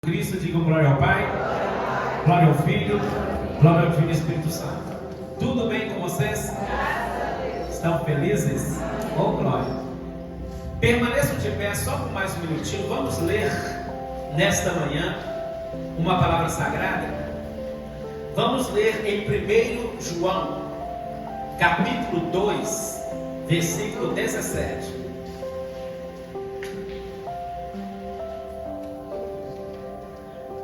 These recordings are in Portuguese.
Cristo, digam glória ao Pai, glória ao Filho, glória ao Filho e Espírito Santo. Tudo bem com vocês? Estão felizes? Oh, glória! Permaneçam de pé só por mais um minutinho. Vamos ler nesta manhã uma palavra sagrada. Vamos ler em 1 João, capítulo 2, versículo 17.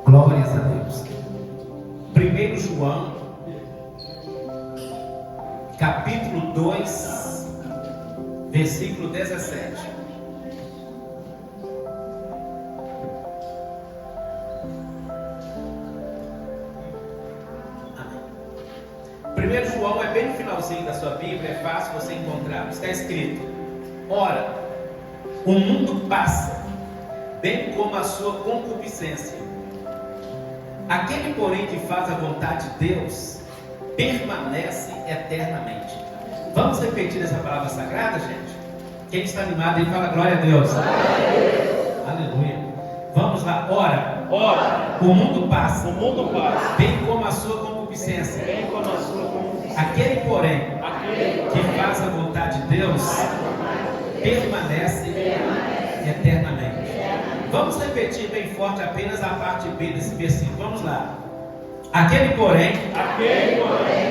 Glórias a Deus. 1 João, capítulo 2, versículo 17. Amém. 1 João é bem no finalzinho da sua Bíblia, é fácil você encontrar. Está escrito: ora, o mundo passa, bem como a sua concupiscência. Aquele, porém, que faz a vontade de Deus, permanece eternamente. Vamos repetir essa palavra sagrada, gente? Quem está animado aí, fala glória a Deus. Glória a Deus. Aleluia. Vamos lá. Ora, o mundo passa, bem como a sua concupiscência. Aquele, porém, que faz a vontade de Deus, permanece eternamente. Vamos repetir bem forte apenas a parte B desse versículo. Vamos lá. Aquele, porém,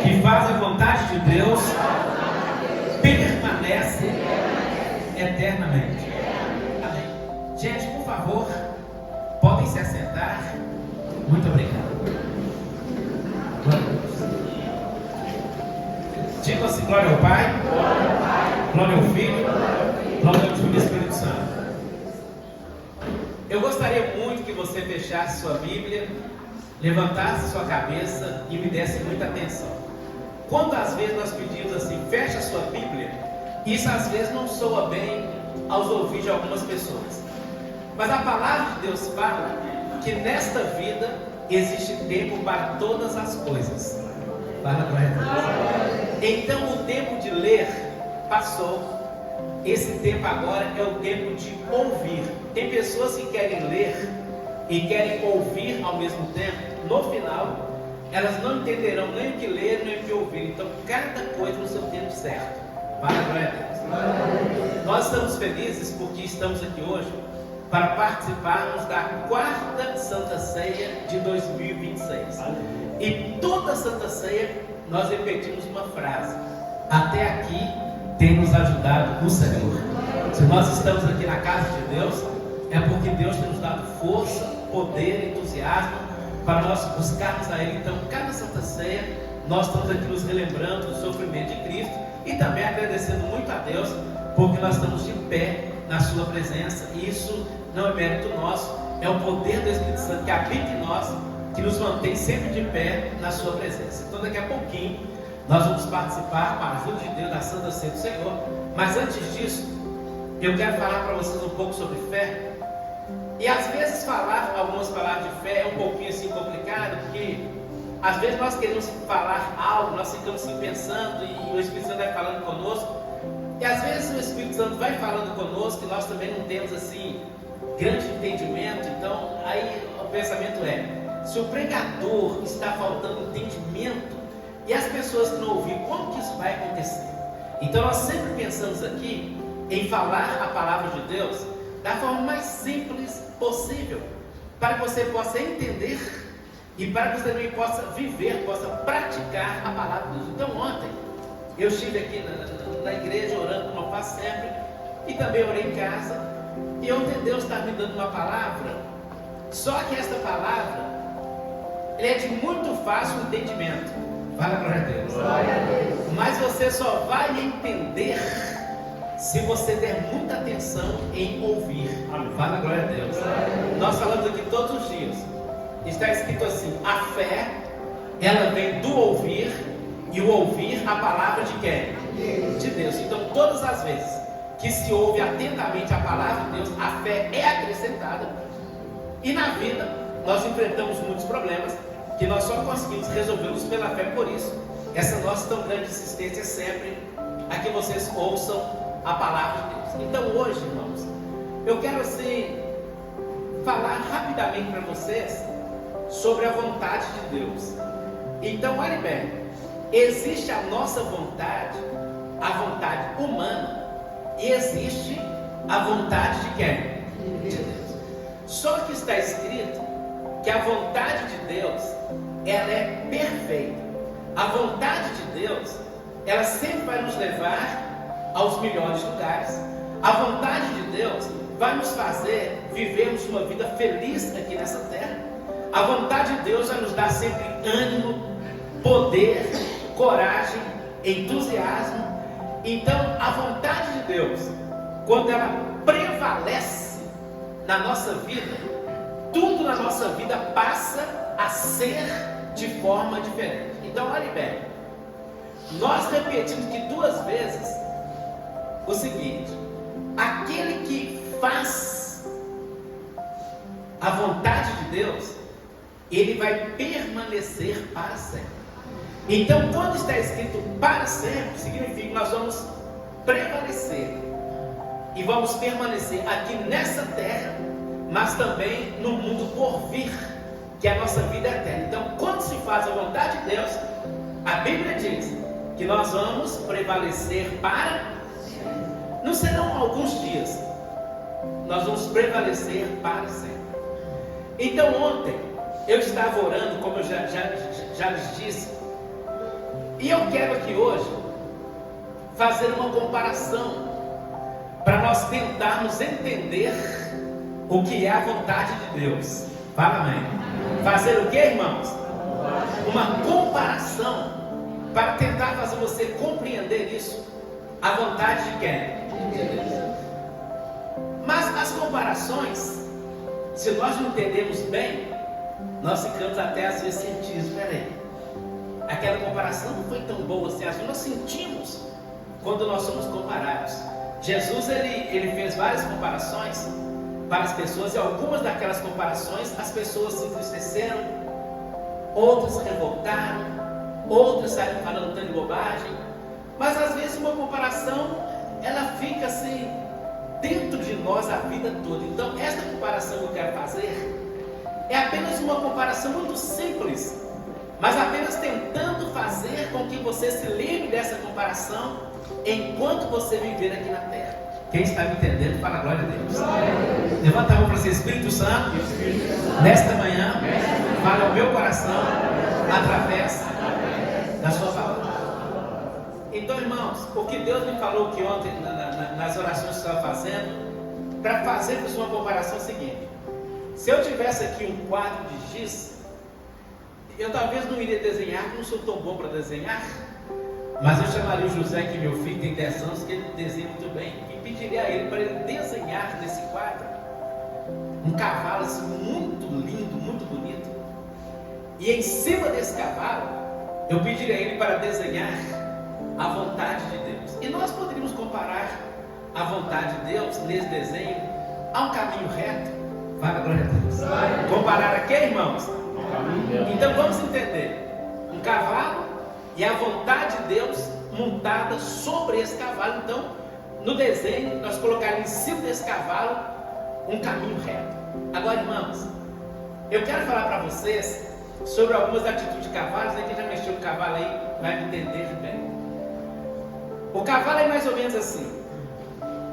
que faz a vontade de Deus, permanece eternamente. Amém. Gente, por favor, podem se assentar. Muito obrigado. Glória a Deus. Diga assim: glória ao Pai, glória ao Filho, glória ao Filho e Espírito Santo. Eu gostaria muito que você fechasse sua Bíblia, levantasse sua cabeça e me desse muita atenção. Quantas vezes nós pedimos assim, fecha sua Bíblia? Isso às vezes não soa bem aos ouvidos de algumas pessoas. Mas a palavra de Deus fala que nesta vida existe tempo para todas as coisas. Fala glória a Deus. Então o tempo de ler passou. Esse tempo agora é o tempo de ouvir. Tem pessoas que querem ler e querem ouvir ao mesmo tempo. No final, elas não entenderão nem o que ler, nem o que ouvir. Então, cada coisa no seu tempo certo. Para a glória a Deus. Nós estamos felizes porque estamos aqui hoje para participarmos da 4ª Santa Ceia de 2026. E toda Santa Ceia nós repetimos uma frase: até aqui tem nos ajudado o Senhor. Se nós estamos aqui na casa de Deus, é porque Deus tem nos dado força, poder, entusiasmo para nós buscarmos a Ele. Então, cada Santa Ceia, nós estamos aqui nos relembrando do sofrimento de Cristo e também agradecendo muito a Deus, porque nós estamos de pé na Sua presença. E isso não é mérito nosso, é o poder do Espírito Santo que habita em nós, que nos mantém sempre de pé na Sua presença. Então, daqui a pouquinho, nós vamos participar com a ajuda de Deus da Santa Ceia do Senhor. Mas antes disso, eu quero falar para vocês um pouco sobre fé. E às vezes falar algumas palavras de fé é um pouquinho assim complicado, porque às vezes nós queremos falar algo, nós ficamos assim pensando e o Espírito Santo vai falando conosco. E às vezes o Espírito Santo vai falando conosco e nós também não temos assim grande entendimento. Então aí o pensamento é: se o pregador está faltando entendimento e as pessoas que não ouviram, como que isso vai acontecer? Então nós sempre pensamos aqui em falar a palavra de Deus da forma mais simples possível, para que você possa entender e para que você também possa viver, possa praticar a palavra de Deus. Então ontem eu estive aqui na igreja orando, como eu faço sempre, e também orei em casa, e ontem Deus está me dando uma palavra, só que esta palavra é de muito fácil entendimento. Fala glória a Deus. Glória a Deus. Mas você só vai entender se você der muita atenção em ouvir. Fala glória a Deus. Nós falamos aqui todos os dias. Está escrito assim: a fé, ela vem do ouvir, e o ouvir a palavra de quem? De Deus. Então todas as vezes que se ouve atentamente a palavra de Deus, a fé é acrescentada. E na vida nós enfrentamos muitos problemas que nós só conseguimos resolvê-los pela fé. Por isso, essa nossa tão grande insistência sempre a que vocês ouçam a palavra de Deus. Então hoje, irmãos, eu quero assim falar rapidamente para vocês sobre a vontade de Deus. Então, olhe bem, existe a nossa vontade, a vontade humana, e existe a vontade de quem? De Deus. Só que está escrito que a vontade de Deus, ela é perfeita. A vontade de Deus, ela sempre vai nos levar aos melhores lugares. A vontade de Deus vai nos fazer vivermos uma vida feliz aqui nessa terra. A vontade de Deus vai nos dar sempre ânimo, poder, coragem, entusiasmo. Então, a vontade de Deus, quando ela prevalece na nossa vida, tudo na nossa vida passa a ser de forma diferente. Então, olhe bem, nós repetimos que 2 vezes o seguinte: aquele que faz a vontade de Deus, ele vai permanecer para sempre. Então, quando está escrito para sempre, significa que nós vamos prevalecer e vamos permanecer aqui nessa terra, mas também no mundo por vir, que é a nossa vida eterna. Então, quando se faz a vontade de Deus, a Bíblia diz que nós vamos prevalecer para sempre. Não serão alguns dias, nós vamos prevalecer para sempre. Então, ontem eu estava orando, como eu já lhes disse, e eu quero aqui hoje fazer uma comparação para nós tentarmos entender o que é a vontade de Deus. Fala, amém. Fazer o que, irmãos? Uma comparação para tentar fazer você compreender isso. A vontade de quem? De Deus. Mas as comparações, se nós não entendemos bem, nós ficamos até às vezes sentidos. Peraí, aquela comparação não foi tão boa assim. Às vezes nós sentimos quando nós somos comparados. Jesus ele fez várias comparações para as pessoas, e algumas daquelas comparações as pessoas se entristeceram, outras se revoltaram, outras saíram falando tanta bobagem. Mas às vezes uma comparação, ela fica assim dentro de nós a vida toda. Então esta comparação que eu quero fazer é apenas uma comparação muito simples, mas apenas tentando fazer com que você se lembre dessa comparação enquanto você viver aqui na terra. Quem está me entendendo, fala glória a Deus. Levanta a mão para ser Espírito Santo. Nesta manhã, fala o meu coração através da sua palavra. Então, irmãos, o que Deus me falou que ontem nas orações que eu estava fazendo, para fazermos uma comparação seguinte: se eu tivesse aqui um quadro de giz, eu talvez não iria desenhar, porque não sou tão bom para desenhar, mas eu chamaria o José, que meu filho tem 10 anos, que ele desenha muito bem, e pediria a ele para ele desenhar nesse quadro um cavalo assim, muito lindo, muito bonito, e em cima desse cavalo eu pediria a ele para desenhar a vontade de Deus. E nós poderíamos comparar a vontade de Deus nesse desenho a um caminho reto. Fala, glória a Deus. Comparar a quê, irmãos? Então vamos entender: um cavalo e a vontade de Deus montada sobre esse cavalo. Então, no desenho, nós colocaríamos em cima desse cavalo um caminho reto. Agora, irmãos, eu quero falar para vocês sobre algumas atitudes de cavalos. Quem já mexeu com cavalo aí vai me entender bem. O cavalo é mais ou menos assim.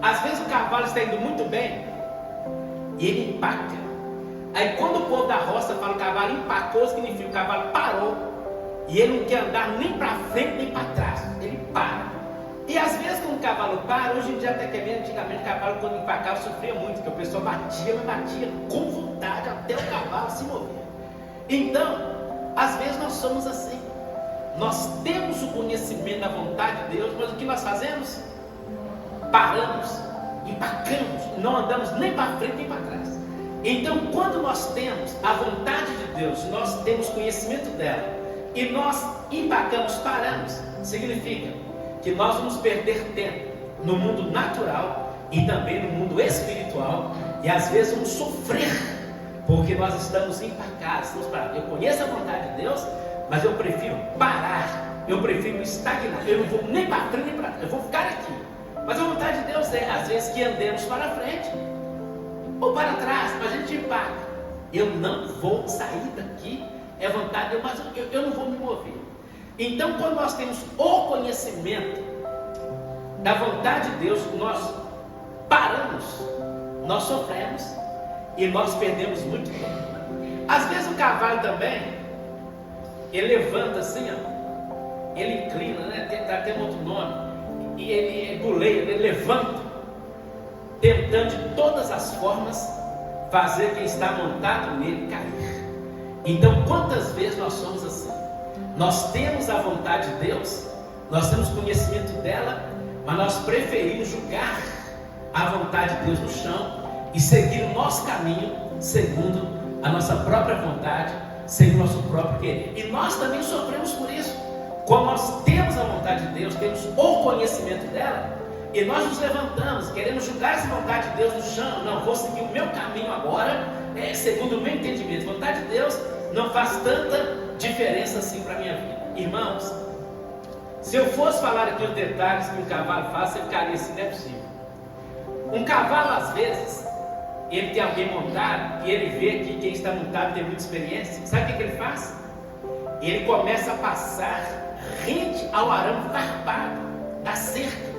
Às vezes o cavalo está indo muito bem e ele empaca. Aí quando o povo da roça fala o cavalo empacou, significa que o cavalo parou e ele não quer andar nem para frente nem para trás, ele para. E às vezes quando o cavalo para, hoje em dia até que é mesmo, antigamente o cavalo quando empacava sofria muito, porque o pessoal batia, mas batia com vontade até o cavalo se mover. Então, às vezes nós somos assim. Nós temos o conhecimento da vontade de Deus, mas o que nós fazemos? Paramos, empacamos, não andamos nem para frente nem para trás. Então, quando nós temos a vontade de Deus, nós temos conhecimento dela, e nós empacamos, paramos, significa que nós vamos perder tempo no mundo natural e também no mundo espiritual, e às vezes vamos sofrer, porque nós estamos empacados, estamos parados. Eu conheço a vontade de Deus, mas eu prefiro parar, eu prefiro estagnar, eu não vou nem para frente nem para trás, eu vou ficar aqui. Mas a vontade de Deus é, às vezes, que andemos para frente, ou para trás, mas a gente empaca. Eu não vou sair daqui, é vontade de Deus, mas eu não vou me mover. Então, quando nós temos o conhecimento da vontade de Deus, nós paramos, nós sofremos e nós perdemos muito tempo. Às vezes o cavalo também, ele levanta assim, ó, ele inclina, né? Tem um outro nome, e ele buleia, ele levanta, tentando de todas as formas fazer quem está montado nele cair. Então, quantas vezes nós somos assim? Nós temos a vontade de Deus, nós temos conhecimento dela, mas nós preferimos julgar a vontade de Deus no chão e seguir o nosso caminho segundo a nossa própria vontade, segundo o nosso próprio querer. E nós também sofremos por isso. Quando nós temos a vontade de Deus, temos o conhecimento dela, e nós nos levantamos, queremos julgar essa vontade de Deus no chão. Não, vou seguir o meu caminho agora, segundo o meu entendimento. A vontade de Deus não faz tanta diferença assim para a minha vida. Irmãos, se eu fosse falar aqui os detalhes que um cavalo faz, você ficaria assim, não é possível. Um cavalo, às vezes, ele tem alguém montado e ele vê que quem está montado tem muita experiência. Sabe o que ele faz? Ele começa a passar rente ao arame farpado da cerca,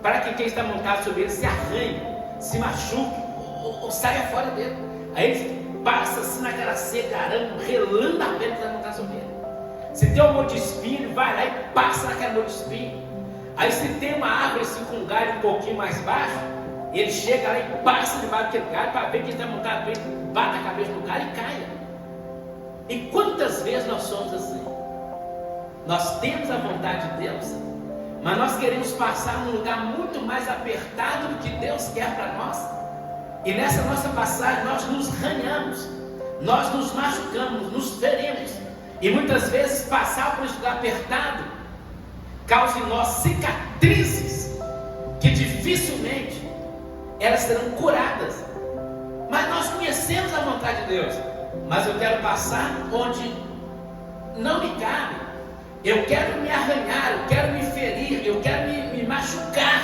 para que quem está montado sobre ele se arranhe, se machuque ou saia fora dele. Aí ele passa assim naquela cerca, arame, relando a pele que está montado sobre ele. Se tem um monte de espinho, ele vai lá e passa naquele monte de espinho. Aí se tem uma árvore assim com um galho um pouquinho mais baixo, ele chega lá e passa debaixo daquele galho para ver quem está montado sobre ele, bate a cabeça no galho e caia. E quantas vezes nós somos assim? Nós temos a vontade de Deus, mas nós queremos passar num lugar muito mais apertado do que Deus quer para nós. E nessa nossa passagem nós nos ranhamos, nós nos machucamos, nos ferimos. E muitas vezes passar por esse lugar apertado causa em nós cicatrizes que dificilmente elas serão curadas. Mas nós conhecemos a vontade de Deus. Mas eu quero passar onde não me cabe. Eu quero me arranhar, eu quero me ferir, eu quero me machucar.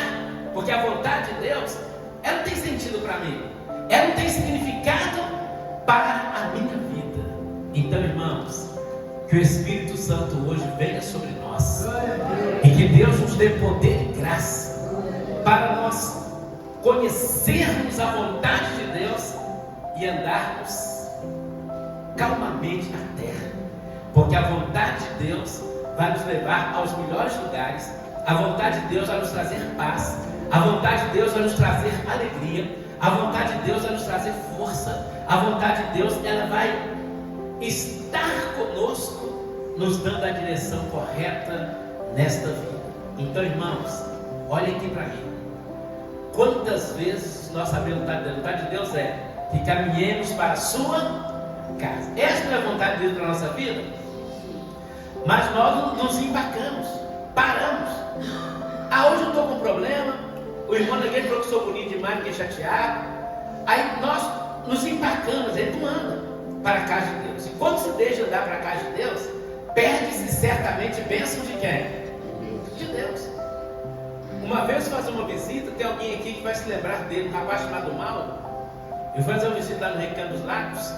Porque a vontade de Deus, ela não tem sentido para mim. Ela não tem significado para a minha vida. Então, irmãos, que o Espírito Santo hoje venha sobre nós. E que Deus nos dê poder e graça para nós conhecermos a vontade de Deus e andarmos calmamente na terra, porque a vontade de Deus vai nos levar aos melhores lugares. A vontade de Deus vai nos trazer paz, a vontade de Deus vai nos trazer alegria, a vontade de Deus vai nos trazer força, a vontade de Deus, ela vai estar conosco, nos dando a direção correta nesta vida. Então, irmãos, olhem aqui para mim. Quantas vezes nós sabemos a vontade de Deus é que caminhemos para a sua casa. Esta não é a vontade de Deus para a nossa vida. Mas nós nos empacamos, paramos. Hoje eu estou com um problema, o irmão da igreja falou que sou bonito demais, fiquei chateado. Aí nós nos empacamos, ele não anda para a casa de Deus. E quando se deixa andar para a casa de Deus, perde-se certamente bênção de quem? De Deus. Uma vez fazer uma visita, tem alguém aqui que vai se lembrar dele, um rapaz chamado Mauro. Eu fui fazer uma visita lá no Recanto dos Lagos.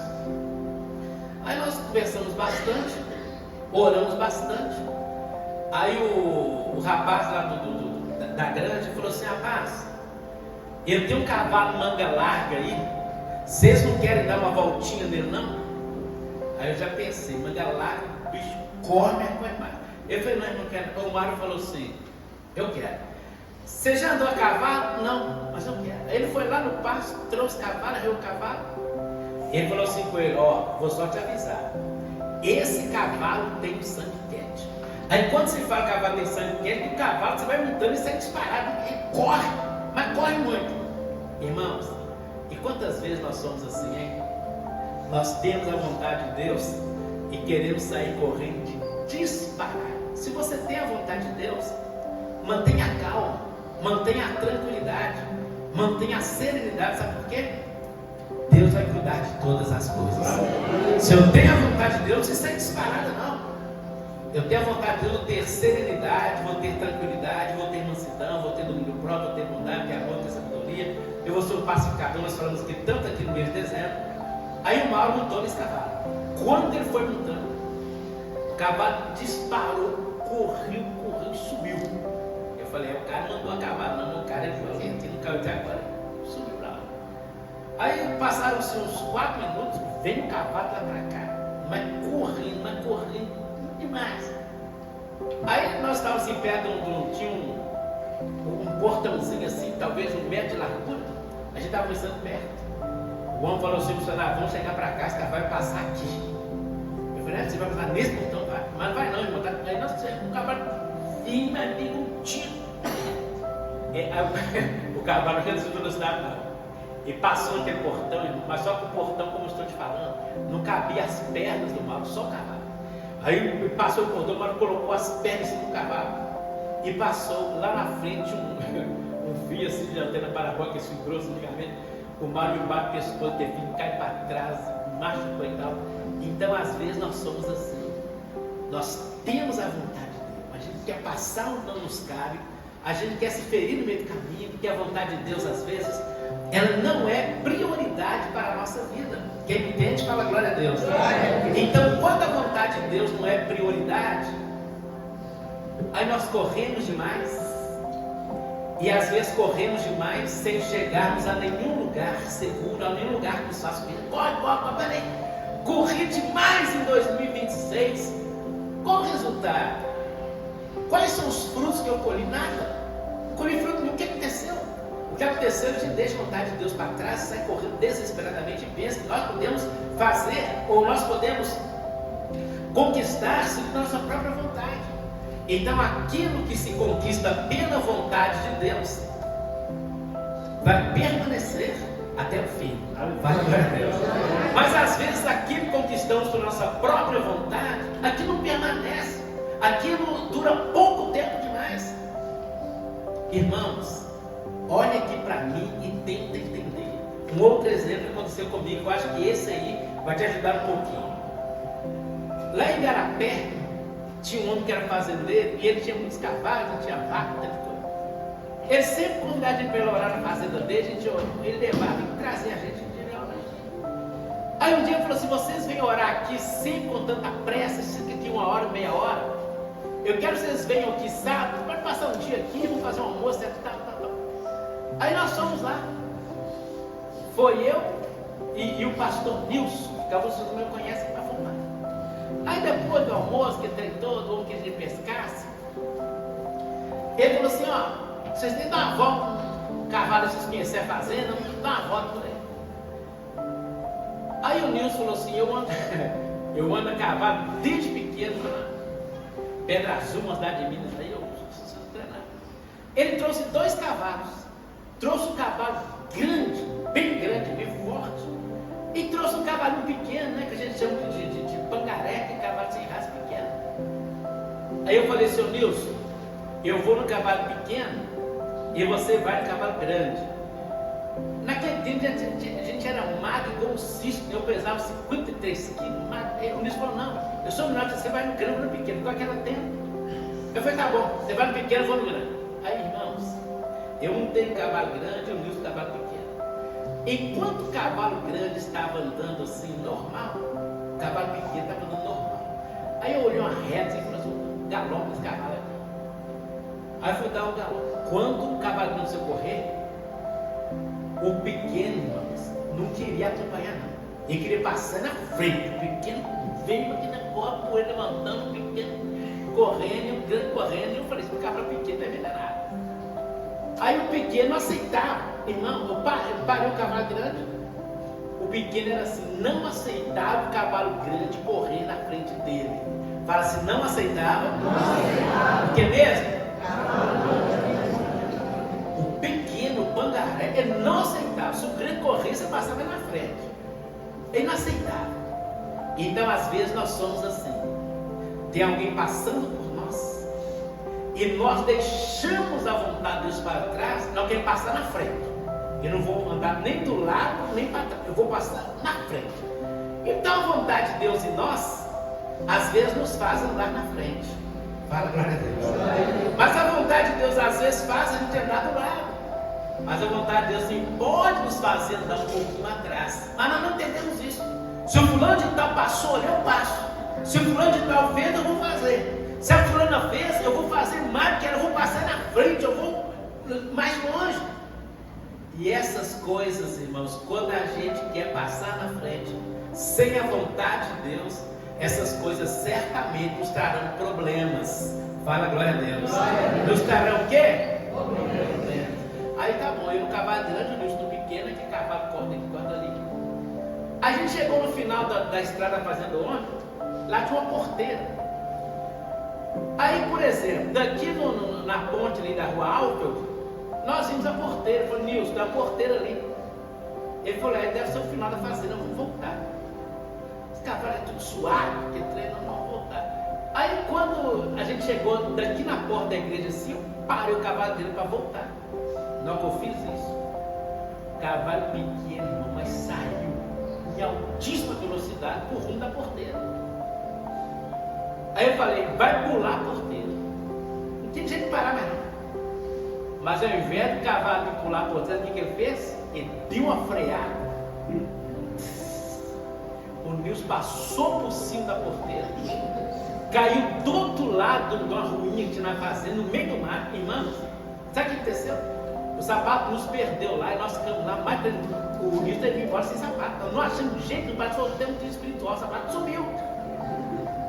Aí nós conversamos bastante, oramos bastante. Aí o rapaz lá da grande falou assim: rapaz, eu tenho um cavalo manga larga aí, vocês não querem dar uma voltinha nele não? Aí eu já pensei, manga larga, o bicho come a coisa mais. Eu falei, não, não quero. O Mário falou assim: eu quero. Você já andou a cavalo? Não, mas eu quero. Aí ele foi lá no pasto, trouxe cavalo, arreu o cavalo. Ele falou assim com ele: ó, vou só te avisar, esse cavalo tem sangue quente. Aí quando você fala que o cavalo tem sangue quente, o cavalo você vai montando e sai disparado, ele corre, mas corre muito. Irmãos, e quantas vezes nós somos assim, hein? Nós temos a vontade de Deus e queremos sair correndo de disparar. Se você tem a vontade de Deus, mantenha a calma, mantenha a tranquilidade, mantenha a serenidade. Sabe por quê? Deus vai cuidar de todas as coisas. Se eu tenho a vontade de Deus, não sai disparada não. Eu tenho a vontade de Deus, vou ter serenidade, vou ter tranquilidade, vou ter mansidão, vou ter domínio próprio, vou ter bondade, ter amor, ter sabedoria. Eu vou ser um pacificador, nós falamos aqui tanto aqui no mês de dezembro. Aí o Mauro montou nesse cavalo. Quando ele foi montando, o cavalo disparou, correu e sumiu. Eu falei, o cara não andou a cavalo, não, o cara é violento, ele não caiu até agora, sumiu pra lá. Aí passaram-se uns 4 minutos, vem o cavalo lá pra cá, mas correndo demais. Aí nós estávamos assim perto tinha um portãozinho assim, talvez 1 metro de largura. A gente estava pensando perto. O homem falou assim, vamos chegar para cá, esse cavalo vai passar aqui. Eu falei, você vai passar nesse portão? Vai. Mas não vai não, irmão. Aí nós o cavalo vinha, mas liga um tiro. O cavalo reduziu a velocidade não. E passou aquele portão, irmão, mas só que o portão, como eu estou te falando, não cabia as pernas do Mauro, só o cavalo. Aí passou o portão, o Mauro colocou as pernas no cavalo. E passou lá na frente um fio assim de antena parabólica, esse fio grosso antigamente. O Mauro embaixo pescoço, teve que cair para trás, machucou e tal. Então, às vezes, nós somos assim. Nós temos a vontade de Deus, a gente quer passar onde não nos cabe, a gente quer se ferir no meio do caminho, porque a vontade de Deus, às vezes, ela não é prioridade para a nossa vida. Quem me entende, fala glória a Deus. Então, quando a vontade de Deus não é prioridade, aí nós corremos demais. E às vezes corremos demais sem chegarmos a nenhum lugar seguro, a nenhum lugar que nos faça bem. Peraí. Corri demais em 2026. Qual o resultado? Quais são os frutos que eu colhi? Nada. Não colhi fruto nenhum. O que aconteceu? O que aconteceu? A gente deixa a vontade de Deus para trás, sai correndo desesperadamente e pensa que nós podemos fazer, ou nós podemos conquistar segundo nossa própria vontade. Então aquilo que se conquista pela vontade de Deus vai permanecer até o fim. Vai glória a Deus. Mas às vezes aquilo que conquistamos por nossa própria vontade, aquilo permanece, aquilo dura pouco tempo demais. Irmãos, olhe aqui para mim e tenta entender. Um outro exemplo que aconteceu comigo, eu acho que esse aí vai te ajudar um pouquinho. Lá em Igarapé tinha um homem que era fazendeiro e ele tinha muitos cavalos, ele tinha vaca, tanta coisa. Ele sempre, quando a gente ia orar na fazenda dele, ele levava e trazia a gente de orar. Aí um dia ele falou assim: vocês vêm orar aqui sempre com tanta pressa, sempre aqui 1 hora, meia hora. Eu quero que vocês venham aqui sábado, pode passar um dia aqui, vamos fazer um almoço, tal. Aí nós fomos lá. Foi eu e o pastor Nilson, que alguns não me conhecem, para formar. Aí depois do almoço, que tem todo, ou que a gente pescasse, ele falou assim: ó, vocês nem dão uma volta no cavalo, vocês conhecem a fazenda, não dá uma volta por aí. Aí o Nilson falou assim: eu ando a cavalo desde pequeno lá, Pedra Azul, uma cidade de Minas, aí eu sou treinado. Ele trouxe 2 cavalos, trouxe um cavalo grande, bem grande, bem forte, e trouxe um cavalinho pequeno, né, que a gente chama de pangaré, que é cavalo sem raça pequeno. Aí eu falei: seu Nilson, eu vou no cavalo pequeno e você vai no cavalo grande. Naquele tempo a gente era magro igual um cisto, eu pesava 53 quilos, magro. Aí o Nilson falou: não, eu sou menor, você vai no grande ou no pequeno, igual aquela tenda. Eu falei: tá bom, você vai no pequeno, eu vou no grande. Aí, irmãos, eu montei no cavalo grande e o Nilson no cavalo pequeno. Enquanto o cavalo grande estava andando assim, normal, o cavalo pequeno estava andando normal. Aí eu olhei uma reta assim, falei: um galope desse cavalo aqui. Aí eu fui dar um galope. Quando o cavalo grande se correr, o pequeno, irmãos, não queria acompanhar não. Ele queria passar na frente. O pequeno veio aqui na copa, ele levantando, o pequeno correndo, e o grande correndo. E eu falei: esse cavalo pequeno não é nada. Aí o pequeno não aceitava. Irmão, eu parei o cavalo grande. O pequeno era assim, não aceitava o cavalo grande correr na frente dele. Fala assim: não aceitava. O que mesmo? O pequeno, o pangaré, ele não aceitava. Se o grande corresse, você passava na frente. Ele não aceitava. Então, às vezes, nós somos assim. Tem alguém passando por nós e nós deixamos a vontade de Deus para trás. Nós queremos passar na frente. Eu não vou andar nem do lado, nem para trás. Eu vou passar na frente. Então a vontade de Deus em nós às vezes nos faz andar na frente. Fala, glória a Deus. Mas a vontade de Deus às vezes faz a gente andar do lado. Mas a vontade de Deus sim, pode nos fazer andar um pouquinho atrás. Mas nós não entendemos isso. Se o fulano de tal passou, eu passo. Se o fulano de tal fez, eu vou fazer. Se a fulana fez, eu vou fazer mais, porque eu vou passar na frente, eu vou mais longe. E essas coisas, irmãos, quando a gente quer passar na frente, sem a vontade de Deus, essas coisas certamente nos trarão problemas. Fala, glória a Deus. Nos trarão o quê? Problemas. Aí tá bom, eu no cavalo grande, o Nilson no pequeno, que cavalo corta aqui, corta ali. A gente chegou no final da estrada fazendo ônibus, lá tinha uma porteira. Aí, por exemplo, daqui na ponte ali da rua Alfeld, nós vimos a porteira. Eu falei, Nilson, tem uma porteira ali. Ele falou, deve ser o final da fazenda, vamos voltar. Esse cavalo é tudo suado, porque treino, não vamos voltar. Aí, quando a gente chegou daqui na porta da igreja assim, eu parei o cavalo dele para voltar. Não que eu fiz isso. Cavalo pequeno, irmão, mas saiu em altíssima velocidade por rumo da porteira. Aí eu falei, vai pular a porteira. Não tinha jeito de parar mais não. Mas ao invés do cavalo de pular a porteira, o que ele fez? Ele deu uma freada. O Nilson passou por cima da porteira, caiu do outro lado de uma ruinha que tinha na fazenda, no meio do mar. Irmãos, sabe o que aconteceu? O sapato nos perdeu lá e nós ficamos lá, mas o Nilson teve que ir embora sem sapato. Nós não achamos jeito, o pastor tem um tiro espiritual, o sapato sumiu.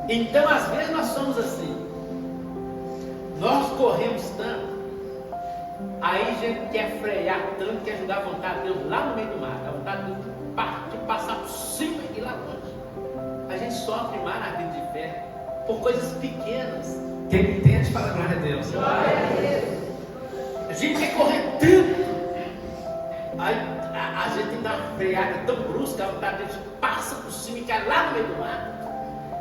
Então, às vezes, nós somos assim. Nós corremos tanto, aí a gente quer frear tanto, quer ajudar a vontade de Deus lá no meio do mar, a vontade de Deus partir, passar por cima e lá longe. A gente sofre mais na vida de fé por coisas pequenas. Quem entende, fala glória a Deus. Glória a Deus. A gente quer correr tanto, aí a gente dá uma freada tão brusca, a vontade de Deus passa por cima e cai lá no meio do mar.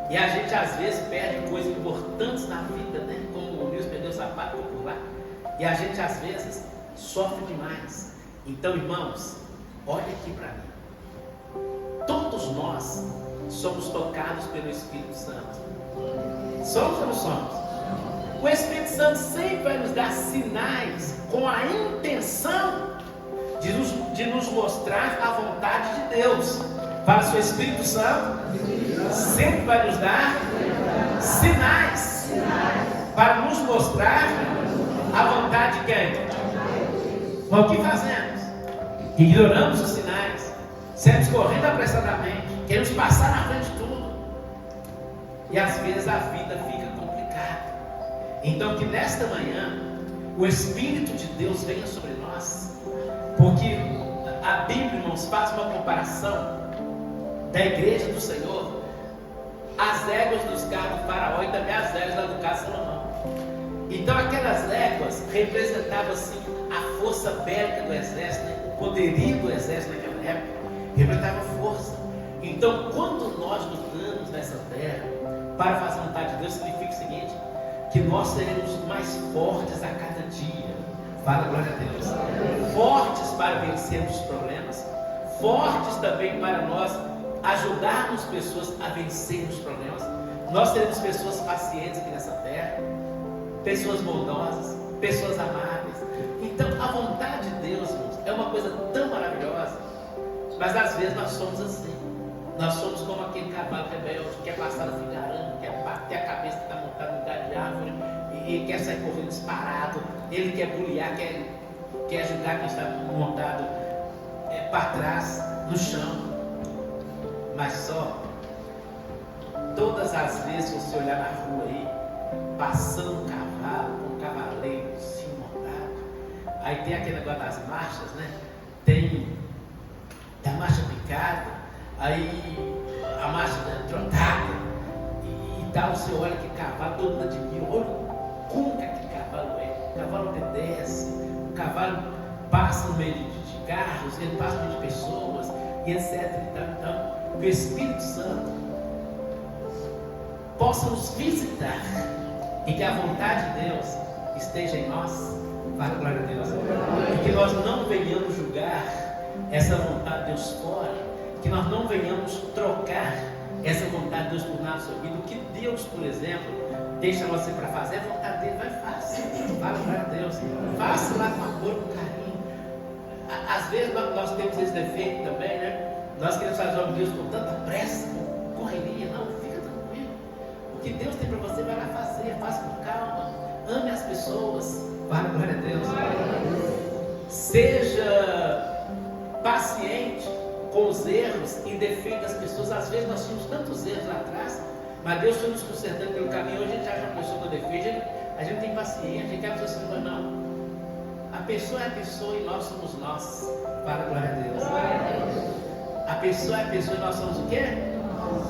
E a gente às vezes perde coisas importantes na vida, né? Como o Nilson perdeu o sapato por lá. E a gente às vezes sofre demais. Então, irmãos, olha aqui para mim. Todos nós somos tocados pelo Espírito Santo. Somos ou não somos? O Espírito Santo sempre vai nos dar sinais com a intenção de nos mostrar a vontade de Deus. Para o seu Espírito Santo sempre vai nos dar sinais para nos mostrar a vontade de quem? Mas o que fazemos? Ignoramos os sinais, saímos correndo apressadamente, queremos passar na frente de tudo, e às vezes a vida fica complicada. Então, que nesta manhã o Espírito de Deus venha sobre nós, porque a Bíblia, irmãos, faz uma comparação da igreja do Senhor, as éguas dos carros do faraó e também as éguas lá do carro de Salomão. Então aquelas éguas representavam assim a força bélica do exército, né? O poderio do exército naquela época, representava força. Então quando nós lutamos nessa terra para fazer a vontade de Deus, significa o seguinte, que nós seremos mais fortes a cada dia. Fala glória a Deus. Fortes para vencermos os problemas, fortes também para nós ajudarmos pessoas a vencer os problemas. Nós teremos pessoas pacientes aqui nessa terra, pessoas bondosas, pessoas amáveis. Então a vontade de Deus, irmãos, é uma coisa tão maravilhosa, mas às vezes nós somos assim. Nós somos como aquele cavalo rebelde que quer passar no fim da arame, quer bater a cabeça que está montada no galho de árvore e quer sair correndo disparado. Ele quer bullyar, quer ajudar quem está montado para trás, no chão. Mas só, todas as vezes que você olhar na rua aí, passando um cavalo, um cavaleiro, assim, montado, aí tem aquele negócio das marchas, né? Tem a marcha picada, aí a marcha trotada, e tal, você olha que cavalo, todo mundo admira, olha como que aquele cavalo é, o cavalo obedece, o cavalo passa no meio de carros, ele passa no meio de pessoas, e etc. Então, que o Espírito Santo possa nos visitar e que a vontade de Deus esteja em nós. Para a glória a Deus. E que nós não venhamos julgar essa vontade de Deus fora, que nós não venhamos trocar essa vontade de Deus tornar na sua vida. O que Deus, por exemplo, deixa você para fazer, a vontade dele vai fácil. Fala para Deus. Faça lá com amor, com carinho. Às vezes nós temos esse defeito também, né? Nós queremos fazer o Deus com tanta pressa, correria. Não, fica tranquilo. O que Deus tem para você, vai lá fazer. Faça com calma. Ame as pessoas. Fala, glória a Deus. Seja paciente com os erros e defeitos das pessoas. Às vezes nós tínhamos tantos erros lá atrás, mas Deus foi nos consertando pelo caminho. Hoje a gente acha uma pessoa com defeito, a gente tem paciência, a gente quer dizer assim, não. A pessoa é a pessoa e nós somos nós. Para a glória a Deus. A pessoa é a pessoa e nós somos o quê?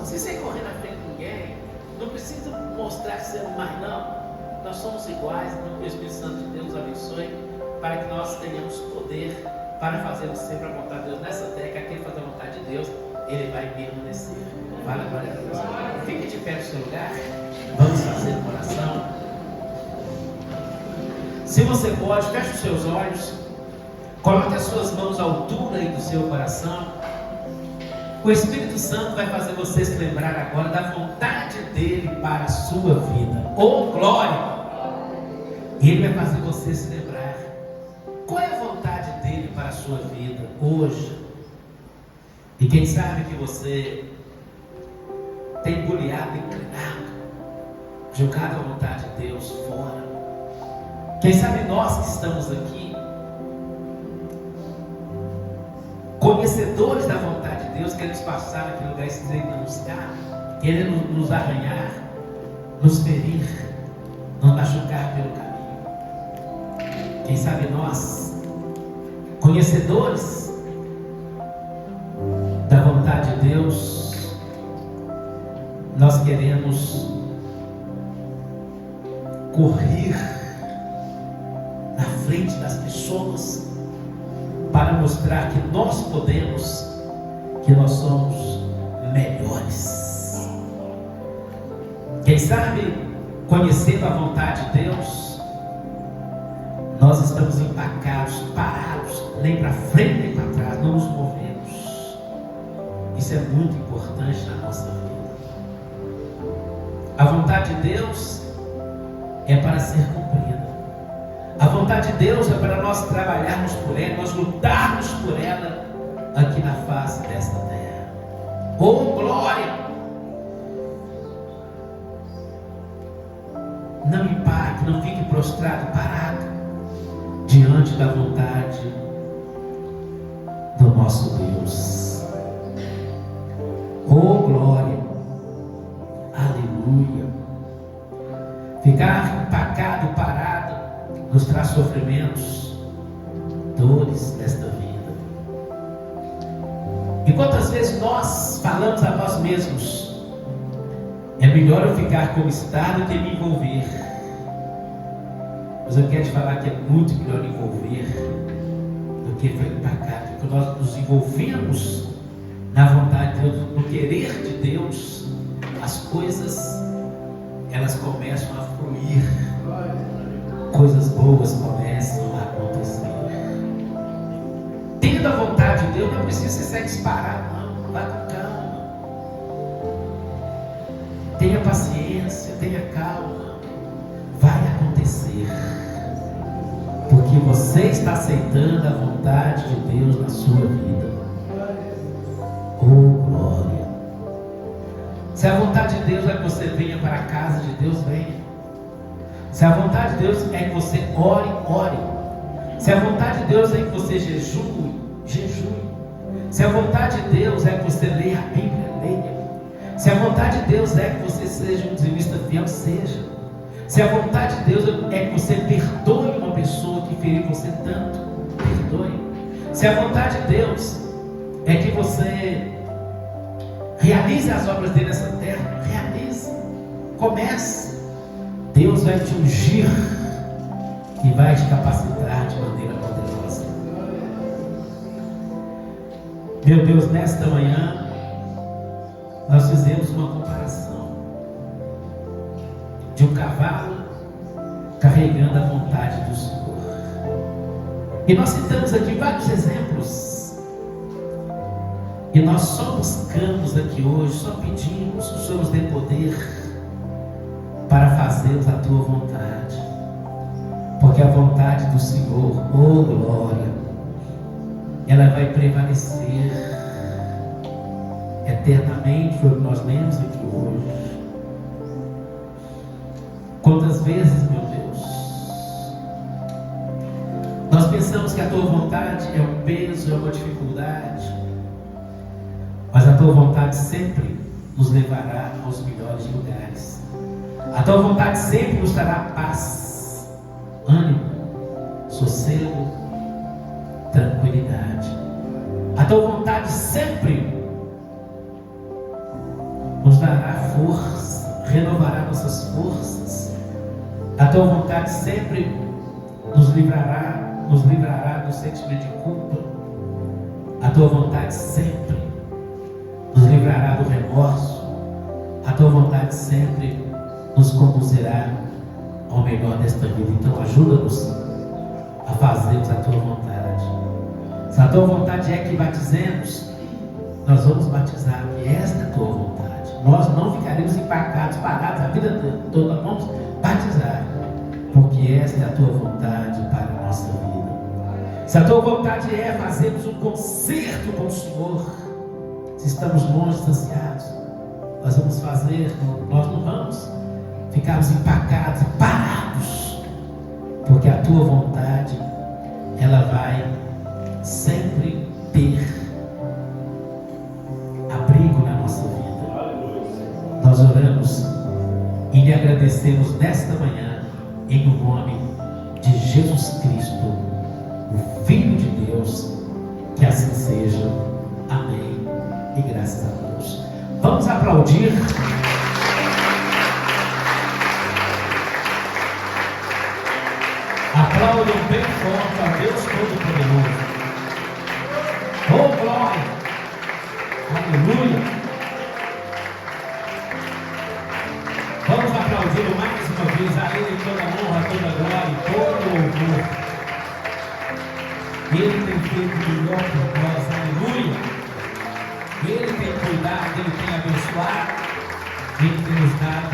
Se você correr na frente de ninguém, não precisa mostrar que você é mais, não. Nós somos iguais, então que o Espírito Santo de Deus nos abençoe, para que nós tenhamos poder para fazer sempre a vontade de Deus nessa terra, que aquele que faz a vontade de Deus, ele vai permanecer. Fala, glória a Deus. Fique de pé no seu lugar, vamos fazer uma oração. Se você pode, feche os seus olhos, coloque as suas mãos à altura aí do seu coração. O Espírito Santo vai fazer você se lembrar agora da vontade dele para a sua vida. Oh, glória! Ele vai fazer você se lembrar. Qual é a vontade dele para a sua vida hoje? E quem sabe que você tem bulhado, inclinado, jogado a vontade de Deus fora. Quem sabe nós que estamos aqui, conhecedores da vontade de Deus, queremos passar naquele lugar estreito, não buscar, querendo nos arranhar, nos ferir, nos machucar pelo caminho. Quem sabe nós, conhecedores da vontade de Deus, nós queremos correr na frente das pessoas para mostrar que nós podemos, que nós somos melhores. Quem sabe, conhecendo a vontade de Deus, nós estamos empacados, parados, nem para frente nem para trás, não nos movemos. Isso é muito importante na nossa vida. A vontade de Deus é para ser cumprida. A vontade de Deus é para nós trabalharmos por ela, nós lutarmos por ela aqui na face desta terra. Oh, glória! Não empate, não fique prostrado, parado diante da vontade do nosso Deus. Oh, glória! Aleluia! Ficar empacado, parado, nos traz sofrimentos, dores desta vida. E quantas vezes nós falamos a nós mesmos: é melhor eu ficar como está do que me envolver. Mas eu quero te falar que é muito melhor envolver do que ficar empacado, porque nós nos envolvemos na vontade de Deus, no querer de Deus, as coisas elas começam a fluir. Coisas boas começam a acontecer. Tendo a vontade de Deus, não precisa você sair disparado, não. Vá com calma. Tenha paciência, tenha calma. Vai acontecer. Porque você está aceitando a vontade de Deus na sua vida. Oh, glória! Se a vontade de Deus é que você venha para a casa de Deus, venha. Se a vontade de Deus é que você ore, ore. Se a vontade de Deus é que você jejue, jejue. Se a vontade de Deus é que você leia a Bíblia, leia. Se a vontade de Deus é que você seja um dizimista fiel, seja. Se a vontade de Deus é que você perdoe uma pessoa que feriu você tanto, perdoe. Se a vontade de Deus é que você realize as obras dele nessa terra, realize. Comece. Deus vai te ungir e vai te capacitar de maneira poderosa. Meu Deus, nesta manhã nós fizemos uma comparação de um cavalo carregando a vontade do Senhor. E nós citamos aqui vários exemplos. E nós só buscamos aqui hoje, só pedimos que o Senhor nos dê poder para fazermos a tua vontade, porque a vontade do Senhor, oh glória, ela vai prevalecer eternamente. Foi o que nós lemos aqui hoje. Quantas vezes, meu Deus, nós pensamos que a tua vontade é um peso, é uma dificuldade, mas a tua vontade sempre nos levará aos melhores lugares. A tua vontade sempre nos dará paz, ânimo, sossego, tranquilidade. A tua vontade sempre nos dará força, renovará nossas forças. A tua vontade sempre nos livrará do sentimento de culpa. A tua vontade sempre nos livrará do remorso. A tua vontade sempre nos conduzirá ao melhor desta vida. Então ajuda-nos a fazermos a tua vontade. Se a tua vontade é que batizemos, nós vamos batizar, que esta é a tua vontade. Nós não ficaremos empacados, parados a vida toda, vamos batizar, porque esta é a tua vontade para a nossa vida. Se a tua vontade é fazermos um concerto com o Senhor, se estamos longe, distanciados, nós vamos fazer, nós não vamos ficarmos empacados, parados, porque a tua vontade, ela vai sempre ter abrigo na nossa vida. Nós oramos e lhe agradecemos nesta manhã, em nome de Jesus Cristo, o Filho de Deus. Que assim seja. Amém. E graças a Deus. Vamos aplaudir. Aplaudam bem forte a Deus Todo-Poderoso. Oh glória! Aleluia! Vamos aplaudir mais uma vez a Ele toda a honra, toda a glória e todo o louvor. Ele tem feito melhor por nós, aleluia! Ele tem cuidado, Ele tem abençoado, Ele tem nos dado